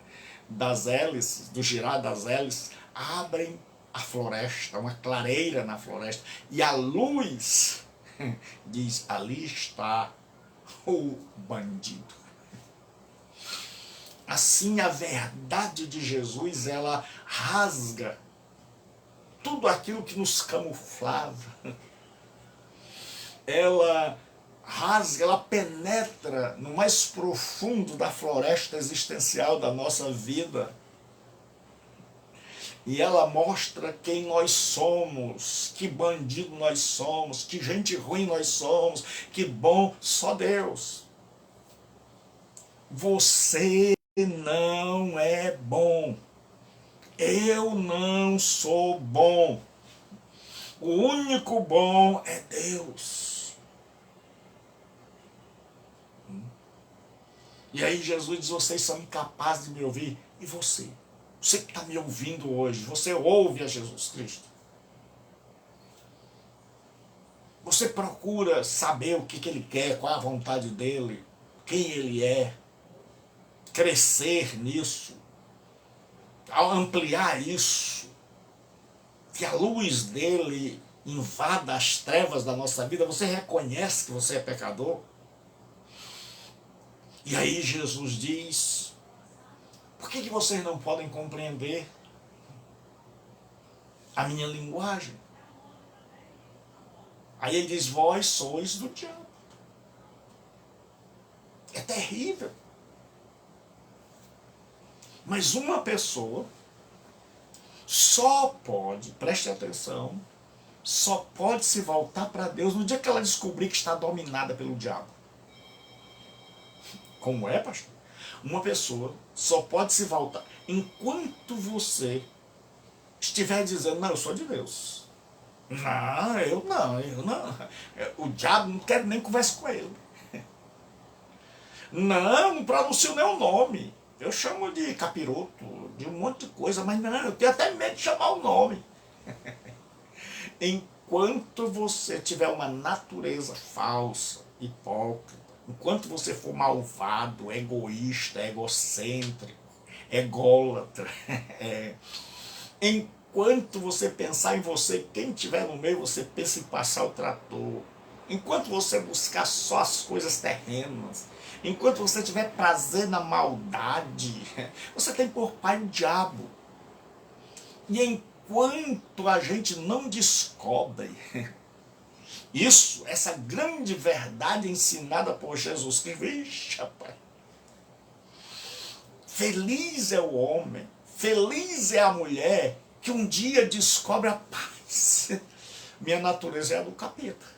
S1: das hélices, do girar das hélices, abrem a floresta, uma clareira na floresta. E a luz diz, ali está o bandido. Assim a verdade de Jesus, ela rasga tudo aquilo que nos camuflava. Ela rasga, ela penetra no mais profundo da floresta existencial da nossa vida. E ela mostra quem nós somos, que bandido nós somos, que gente ruim nós somos, que bom só Deus. Você não é bom. Eu não sou bom. O único bom é Deus. E aí Jesus diz, vocês são incapazes de me ouvir. E você? Você que está me ouvindo hoje, você ouve a Jesus Cristo? Você procura saber o que Ele quer, qual é a vontade dEle, quem Ele é, crescer nisso, ao ampliar isso, que a luz dEle invada as trevas da nossa vida, você reconhece que você é pecador? E aí Jesus diz, por que vocês não podem compreender a minha linguagem? Aí ele diz, vós sois do diabo. É terrível. Mas uma pessoa só pode, preste atenção, só pode se voltar para Deus no dia que ela descobrir que está dominada pelo diabo. Como é, pastor? Uma pessoa só pode se voltar enquanto você estiver dizendo, não, eu sou de Deus. Não, eu não. O diabo não quero nem conversa com ele. Não pronuncio nem o nome. Eu chamo de capiroto, de um monte de coisa, mas não, eu tenho até medo de chamar o nome. Enquanto você tiver uma natureza falsa, hipócrita, enquanto você for malvado, egoísta, egocêntrico, ególatra, enquanto você pensar em você, quem estiver no meio, você pensa em passar o trator. Enquanto você buscar só as coisas terrenas, enquanto você tiver prazer na maldade, você tem por pai o diabo. E enquanto a gente não descobre isso, essa grande verdade ensinada por Jesus, que vixe, rapaz, feliz é o homem, feliz é a mulher que um dia descobre a paz. Minha natureza é a do capeta.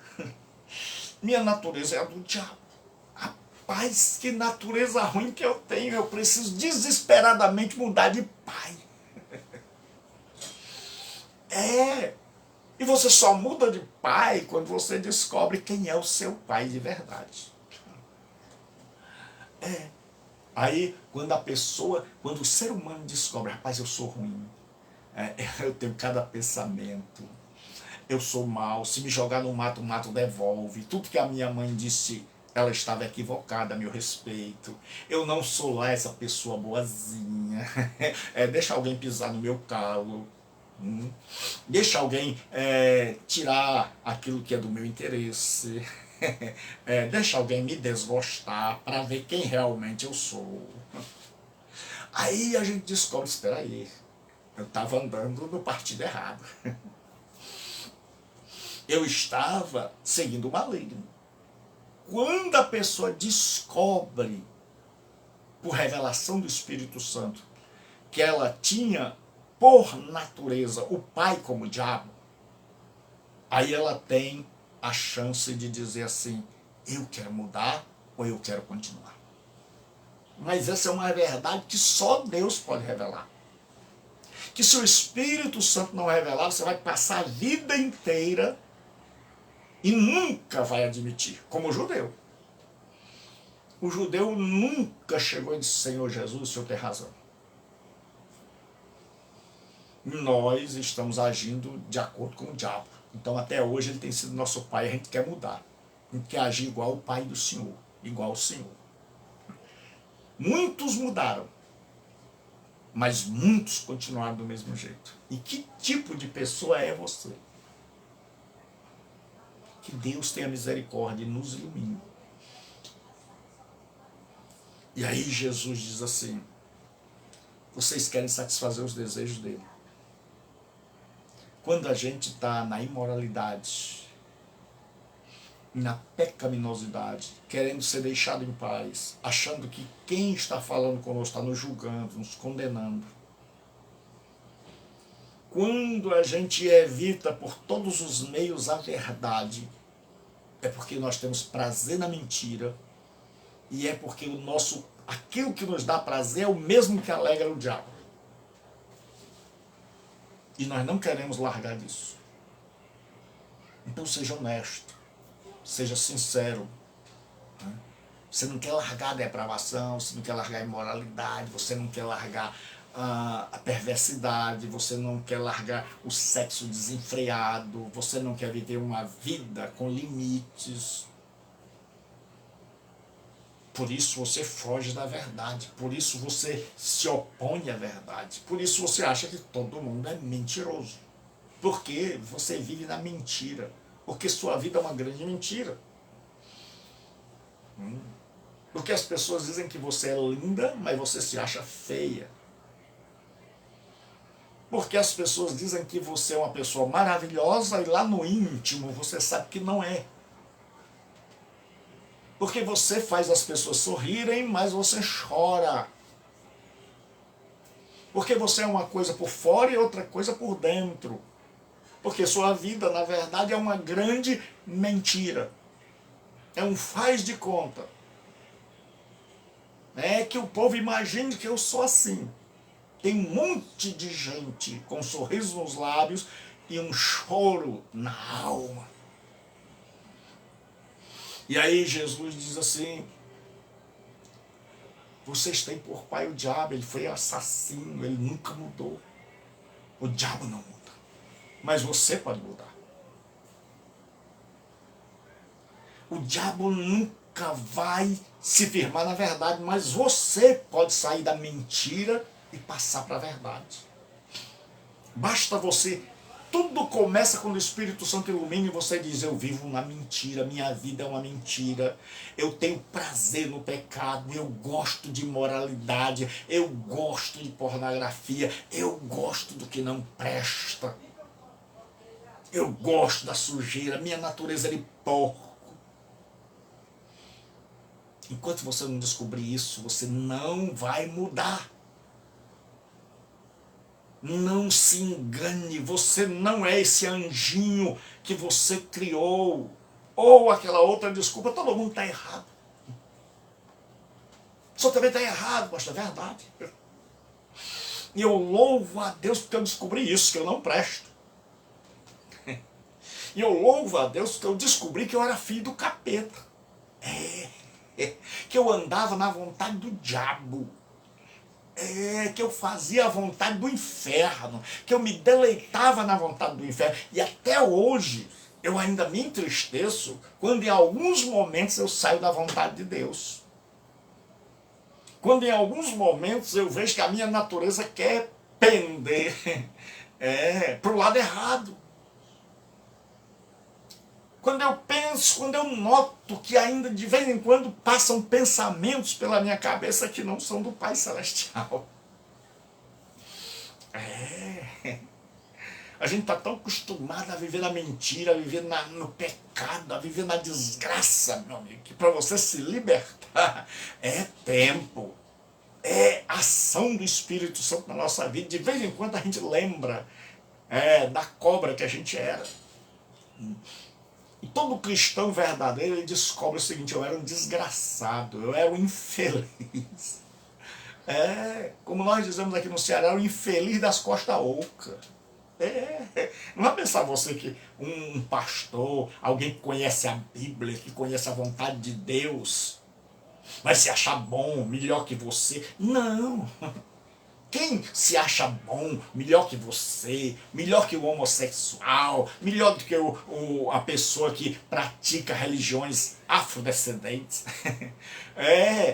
S1: Minha natureza é a do diabo. Rapaz, que natureza ruim que eu tenho. Eu preciso desesperadamente mudar de pai. E você só muda de pai quando você descobre quem é o seu pai de verdade. Aí, quando o ser humano descobre, rapaz, eu sou ruim. Eu tenho cada pensamento. Eu sou mau. Se me jogar no mato, o mato devolve. Tudo que a minha mãe disse, ela estava equivocada a meu respeito. Eu não sou lá essa pessoa boazinha. Deixa alguém pisar no meu calo. Deixa alguém tirar aquilo que é do meu interesse. Deixa alguém me desgostar para ver quem realmente eu sou. Aí a gente descobre, espera aí, eu estava andando no partido errado. Eu estava seguindo o maligno. Quando a pessoa descobre, por revelação do Espírito Santo, que ela tinha, por natureza, o pai como diabo, aí ela tem a chance de dizer assim, eu quero mudar ou eu quero continuar. Mas essa é uma verdade que só Deus pode revelar. Que se o Espírito Santo não revelar, você vai passar a vida inteira e nunca vai admitir, como o judeu. O judeu nunca chegou e disse, Senhor Jesus, o Senhor tem razão. Nós estamos agindo de acordo com o diabo. Então até hoje ele tem sido nosso pai, a gente quer mudar. A gente quer agir igual o pai do Senhor, igual o Senhor. Muitos mudaram, mas muitos continuaram do mesmo jeito. E que tipo de pessoa é você? Que Deus tenha misericórdia e nos ilumine. E aí Jesus diz assim, vocês querem satisfazer os desejos dele. Quando a gente está na imoralidade, na pecaminosidade, querendo ser deixado em paz, achando que quem está falando conosco está nos julgando, nos condenando. Quando a gente evita por todos os meios a verdade, é porque nós temos prazer na mentira e é porque aquilo que nos dá prazer é o mesmo que alegra o diabo. E nós não queremos largar disso. Então seja honesto. Seja sincero. Você não quer largar a depravação, você não quer largar a imoralidade, você não quer largar a perversidade, você não quer largar o sexo desenfreado, você não quer viver uma vida com limites. Por isso você foge da verdade, por isso você se opõe à verdade, por isso você acha que todo mundo é mentiroso. Porque você vive na mentira. Porque sua vida é uma grande mentira. Porque as pessoas dizem que você é linda, mas você se acha feia. Porque as pessoas dizem que você é uma pessoa maravilhosa e lá no íntimo você sabe que não é. Porque você faz as pessoas sorrirem, mas você chora. Porque você é uma coisa por fora e outra coisa por dentro. Porque sua vida, na verdade, é uma grande mentira. É um faz de conta. É que o povo imagine que eu sou assim. Tem um monte de gente com um sorriso nos lábios e um choro na alma. E aí Jesus diz assim, vocês têm por pai o diabo, ele foi assassino, ele nunca mudou. O diabo não muda. Mas você pode mudar. O diabo nunca vai se firmar na verdade, mas você pode sair da mentira e passar para a verdade. Basta você, tudo começa quando o Espírito Santo ilumina e você diz, eu vivo na mentira, minha vida é uma mentira, eu tenho prazer no pecado, eu gosto de imoralidade, eu gosto de pornografia, eu gosto do que não presta. Eu gosto da sujeira, minha natureza é de porco. Enquanto você não descobrir isso, você não vai mudar. Não se engane, você não é esse anjinho que você criou. Ou aquela outra desculpa, todo mundo está errado. O senhor também está errado, mas é verdade. E eu louvo a Deus porque eu descobri isso, que eu não presto. E eu louvo a Deus porque eu descobri que eu era filho do capeta. Que eu andava na vontade do diabo. Que eu fazia a vontade do inferno. Que eu me deleitava na vontade do inferno. E até hoje eu ainda me entristeço quando em alguns momentos eu saio da vontade de Deus. Quando em alguns momentos eu vejo que a minha natureza quer pender para o lado errado. Quando eu penso, quando eu noto que ainda de vez em quando passam pensamentos pela minha cabeça que não são do Pai Celestial. A gente está tão acostumado a viver na mentira, a viver no pecado, a viver na desgraça, meu amigo, que para você se libertar é tempo, é ação do Espírito Santo na nossa vida. De vez em quando a gente lembra da cobra que a gente era. E todo cristão verdadeiro, ele descobre o seguinte: eu era um desgraçado, eu era um infeliz. Como nós dizemos aqui no Ceará, era um infeliz das costas ocas. Não vai pensar você que um pastor, alguém que conhece a Bíblia, que conhece a vontade de Deus, vai se achar bom, melhor que você. Não. Quem se acha bom, melhor que você, melhor que o homossexual, melhor do que a pessoa que pratica religiões afrodescendentes,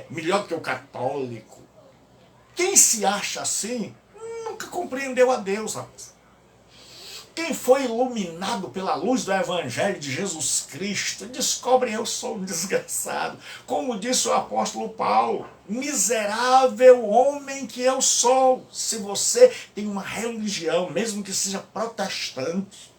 S1: melhor do que o católico. Quem se acha assim, nunca compreendeu a Deus, rapaz. Quem foi iluminado pela luz do Evangelho de Jesus Cristo, descobre: eu sou um desgraçado. Como disse o apóstolo Paulo: miserável homem que eu sou. Se você tem uma religião, mesmo que seja protestante,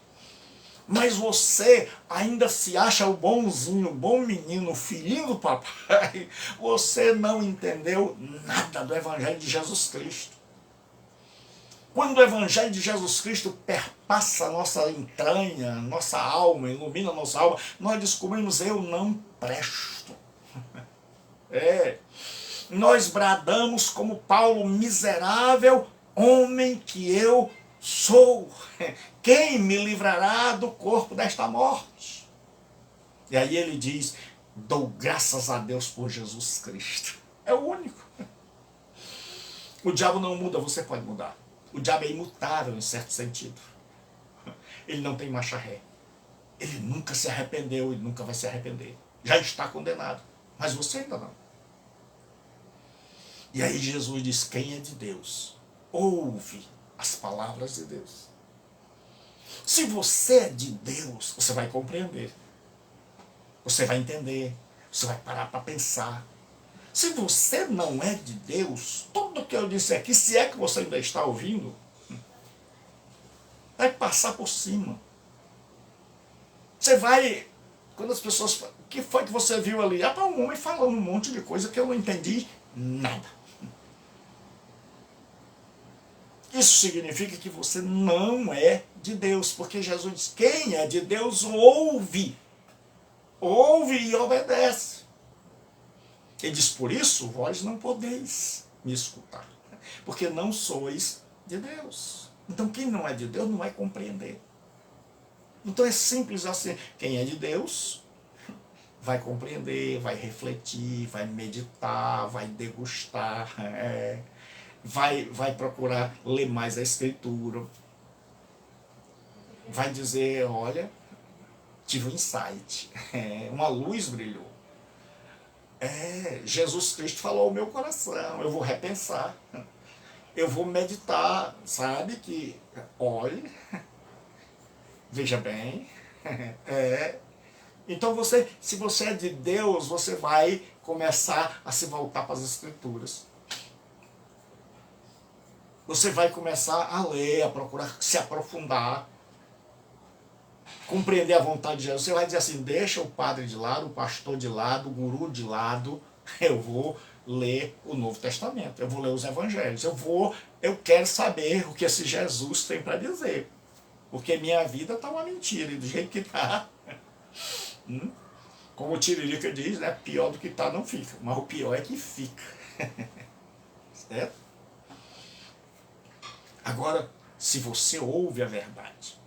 S1: mas você ainda se acha o bonzinho, o bom menino, o filhinho do papai, você não entendeu nada do Evangelho de Jesus Cristo. Quando o Evangelho de Jesus Cristo perpassa a nossa entranha, nossa alma, ilumina a nossa alma, nós descobrimos: eu não presto. Nós bradamos como Paulo: miserável homem que eu sou. Quem me livrará do corpo desta morte? E aí ele diz: dou graças a Deus por Jesus Cristo. É o único. O diabo não muda, você pode mudar. O diabo é imutável em certo sentido. Ele não tem marcha ré. Ele nunca se arrependeu e nunca vai se arrepender. Já está condenado. Mas você ainda não. E aí Jesus diz: quem é de Deus, ouve as palavras de Deus. Se você é de Deus, você vai compreender. Você vai entender. Você vai parar para pensar. Se você não é de Deus, tudo que eu disse aqui, se é que você ainda está ouvindo, vai passar por cima. Você vai, quando as pessoas, o que foi que você viu ali? Para um homem falando um monte de coisa que eu não entendi nada. Isso significa que você não é de Deus, porque Jesus diz: quem é de Deus ouve. Ouve e obedece. Ele diz: por isso vós não podeis me escutar, porque não sois de Deus. Então quem não é de Deus não vai compreender. Então é simples assim: quem é de Deus vai compreender, vai refletir, vai meditar, vai degustar, vai procurar ler mais a Escritura, vai dizer: olha, tive um insight, uma luz brilhou. Jesus Cristo falou ao meu coração, eu vou repensar, eu vou meditar, sabe que, olhe, veja bem, Então você, se você é de Deus, você vai começar a se voltar para as Escrituras. Você vai começar a ler, a procurar se aprofundar, compreender a vontade de Jesus. Você vai dizer assim: deixa o padre de lado, o pastor de lado, o guru de lado, eu vou ler o Novo Testamento, eu vou ler os Evangelhos, eu quero saber o que esse Jesus tem para dizer, porque minha vida está uma mentira, e do jeito que está, como o Tiririca diz, né, pior do que está não fica, mas o pior é que fica. Certo? Agora, se você ouve a verdade,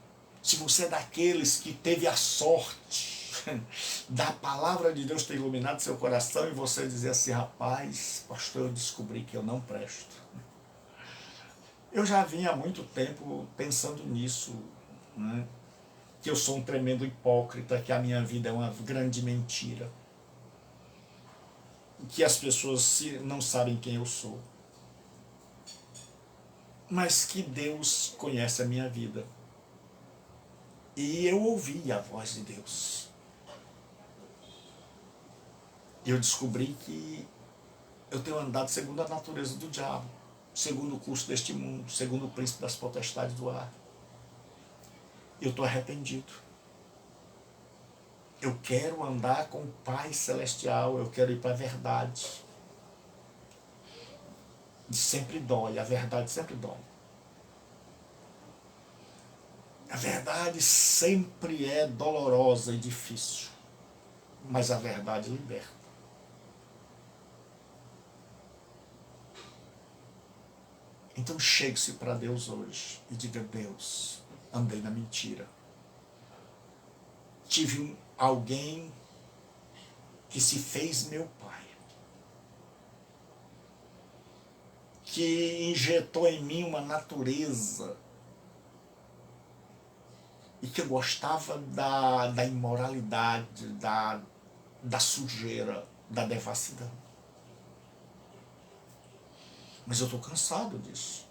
S1: se você é daqueles que teve a sorte da palavra de Deus ter iluminado seu coração e você dizer assim: rapaz, pastor, eu descobri que eu não presto. Eu já vinha há muito tempo pensando nisso, né? Que eu sou um tremendo hipócrita, que a minha vida é uma grande mentira, que as pessoas não sabem quem eu sou, mas que Deus conhece a minha vida. E eu ouvi a voz de Deus. E eu descobri que eu tenho andado segundo a natureza do diabo, segundo o curso deste mundo, segundo o príncipe das potestades do ar. Eu estou arrependido. Eu quero andar com o Pai Celestial, eu quero ir para a verdade. E sempre dói, a verdade sempre dói. A verdade sempre é dolorosa e difícil, mas a verdade liberta. Então chegue-se para Deus hoje e diga: Deus, andei na mentira. Tive alguém que se fez meu pai, que injetou em mim uma natureza e que eu gostava da imoralidade, da sujeira, da devassidão. Mas eu estou cansado disso.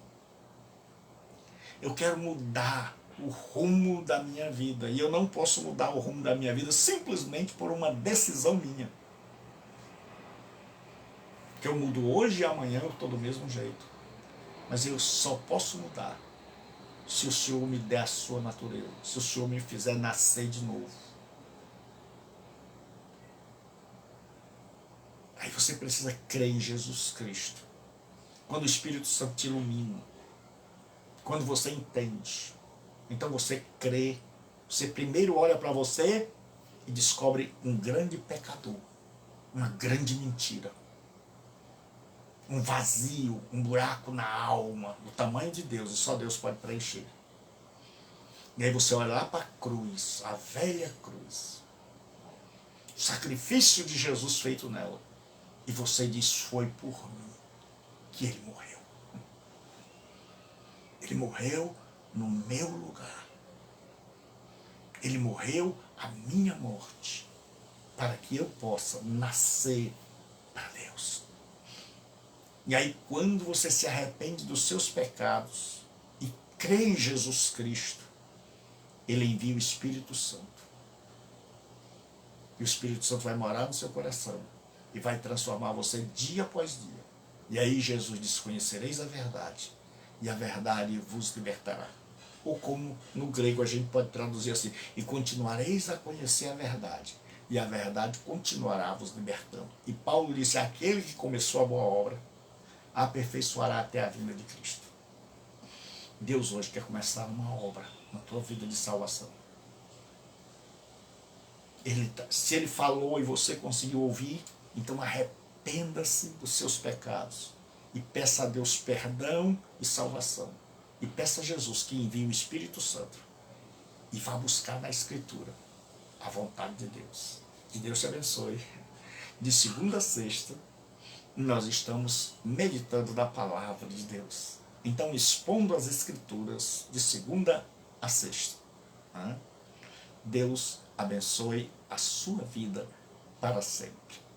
S1: Eu quero mudar o rumo da minha vida. E eu não posso mudar o rumo da minha vida simplesmente por uma decisão minha. Que eu mudo hoje e amanhã eu estou do mesmo jeito. Mas eu só posso mudar se o Senhor me der a sua natureza, se o Senhor me fizer nascer de novo. Aí você precisa crer em Jesus Cristo. Quando o Espírito Santo te ilumina, quando você entende, então você crê, você primeiro olha para você e descobre um grande pecador, uma grande mentira, um vazio, um buraco na alma, do tamanho de Deus, e só Deus pode preencher. E aí você olha lá para a cruz, a velha cruz, o sacrifício de Jesus feito nela, e você diz: foi por mim que ele morreu. Ele morreu no meu lugar. Ele morreu a minha morte, para que eu possa nascer para Deus. E aí, quando você se arrepende dos seus pecados e crê em Jesus Cristo, ele envia o Espírito Santo. E o Espírito Santo vai morar no seu coração e vai transformar você dia após dia. E aí Jesus diz: conhecereis a verdade, e a verdade vos libertará. Ou como no grego a gente pode traduzir assim: e continuareis a conhecer a verdade, e a verdade continuará vos libertando. E Paulo disse: aquele que começou a boa obra a aperfeiçoará até a vinda de Cristo. Deus hoje quer começar uma obra na tua vida de salvação. Se ele falou e você conseguiu ouvir, então arrependa-se dos seus pecados e peça a Deus perdão e salvação. E peça a Jesus que envie o Espírito Santo e vá buscar na Escritura a vontade de Deus. Que Deus te abençoe. De segunda a sexta, nós estamos meditando na palavra de Deus. Então, expondo as Escrituras de segunda a sexta. Deus abençoe a sua vida para sempre.